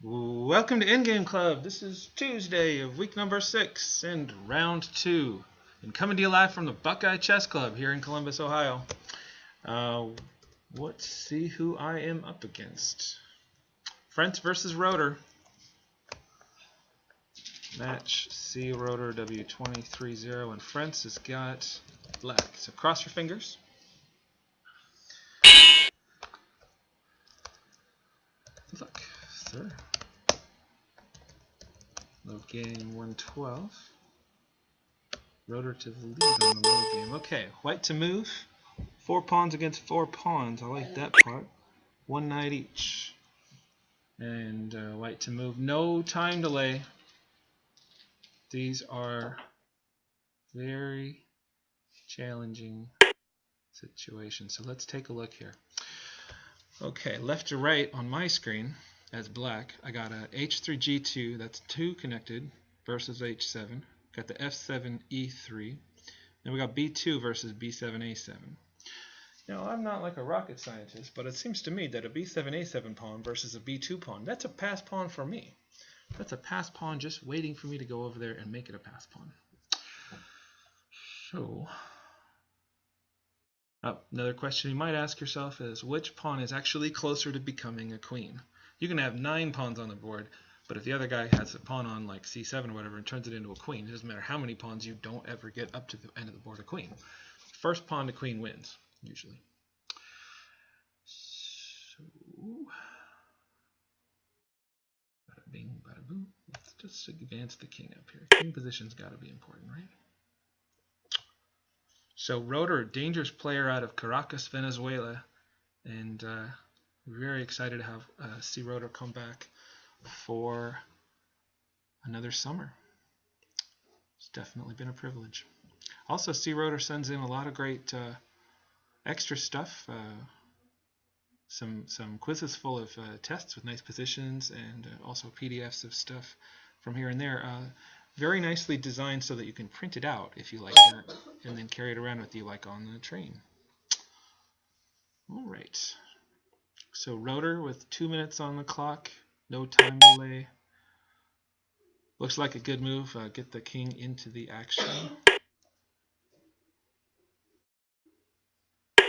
Welcome to Endgame Club. This is Tuesday of week number 6 and round 2. And coming to you live from the Buckeye Chess Club here in Columbus, Ohio. Uh, let's see who I am up against. Frentz versus Rotor. Match C Rotor W230, and Frentz has got black. So cross your fingers. Good luck, sir. Load game 112. Rotor to the lead on the low game. Okay, white to move. 4 pawns against 4 pawns. I like that part. 1 knight each. And white to move. No time delay. These are very challenging situations. So let's take a look here. Okay, left to right on my screen as black, I got a H3 G2. That's 2 connected versus H7. Got the F7 E3. Then we got B2 versus B7 A7. Now, I'm not like a rocket scientist, but it seems to me that a B7 A7 pawn versus a B2 pawn, that's a pass pawn for me. That's a pass pawn just waiting for me to go over there and make it a pass pawn. So, another question you might ask yourself is, which pawn is actually closer to becoming a queen? You can have 9 pawns on the board, but if the other guy has a pawn on like C7 or whatever and turns it into a queen, it doesn't matter how many pawns, you don't ever get up to the end of the board a queen. First pawn to queen wins, usually. So, bada bing, bada boom. Let's just advance the king up here. King position's got to be important, right? So Rotor, dangerous player out of Caracas, Venezuela, and we're very excited to have C Rotor come back for another summer. It's definitely been a privilege. Also, C Rotor sends in a lot of great extra stuff. Some quizzes full of tests with nice positions, and also PDFs of stuff from here and there. Very nicely designed so that you can print it out if you like that, and then carry it around with you like on the train. All right. So Rotor with 2 minutes on the clock, no time delay. Looks like a good move. Get the king into the action. A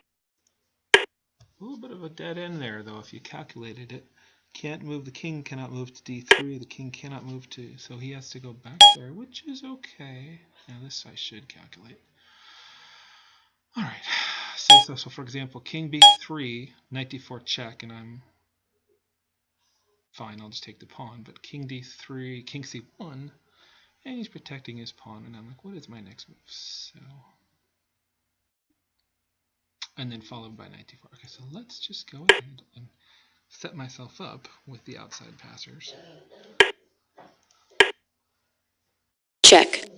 little bit of a dead end there, though, if you calculated it. Can't move, the king cannot move to d3, the king cannot move to, so he has to go back there, which is okay. Now this I should calculate. Alright, so for example, king b3, knight d4 check, and I'm fine, I'll just take the pawn, but king d3, king c1, and he's protecting his pawn, and I'm like, what is my next move? So, and then followed by knight d4. Okay, so let's just go ahead and set myself up with the outside passers. Check.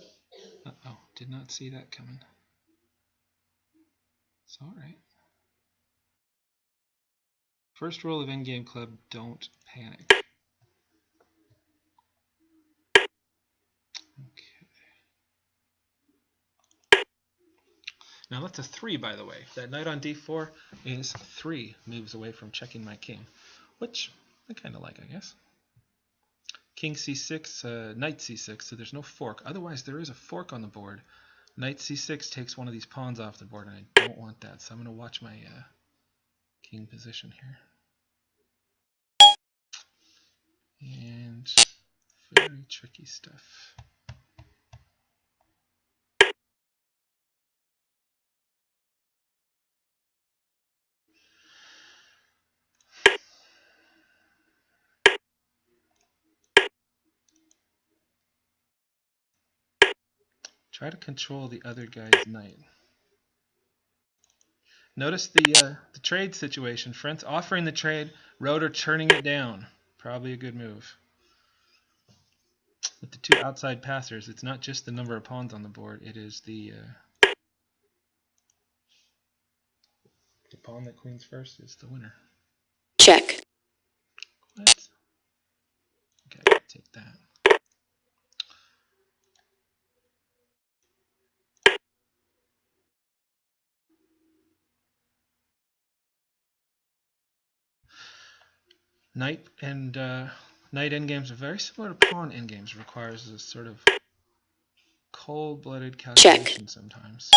Uh-oh, did not see that coming. It's alright. First rule of Endgame Club, don't panic. Okay. Now that's a 3, by the way. That knight on d4 is 3 moves away from checking my king, which I kind of like, I guess. King c6, knight c6, so there's no fork. Otherwise, there is a fork on the board. Knight c6 takes one of these pawns off the board, and I don't want that, so I'm going to watch my king position here. And very tricky stuff. Try to control the other guy's knight. Notice the trade situation. Frentz offering the trade, Rotor turning it down. Probably a good move. With the 2 outside passers, it's not just the number of pawns on the board, it is the pawn that queens first is the winner. Check. What? Okay, I gotta take that. Knight and Knight endgames are very similar to pawn endgames. Requires a sort of cold-blooded calculation sometimes.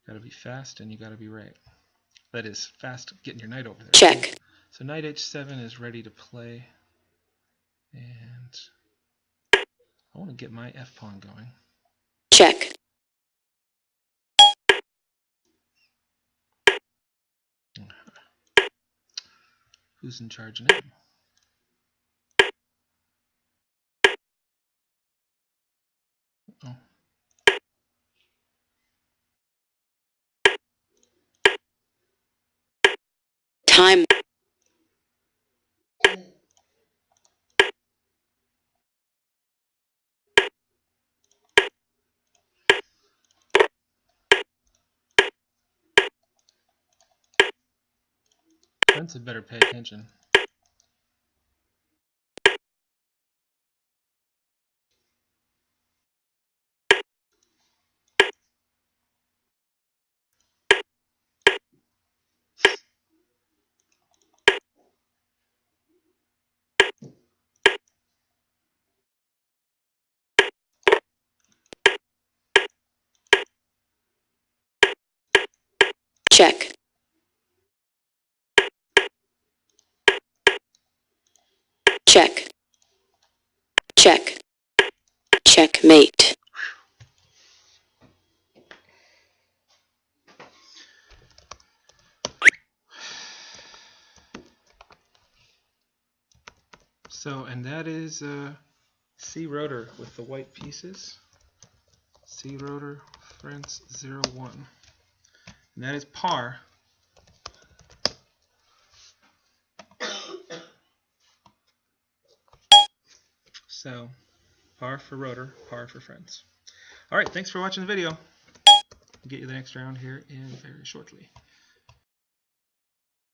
Got to be fast and you got to be right. That is, fast getting your knight over there. Check. So knight h7 is ready to play. And I want to get my f-pawn going. Check. Who's in charge now? Oh. Time. Friends had better pay attention. Check. Check. Check. Checkmate. So, and that is C rotor with the white pieces. C rotor, France 0-1. And that is par. So, par for rotor, par for friends. Alright, thanks for watching the video. I'll get you the next round here in very shortly.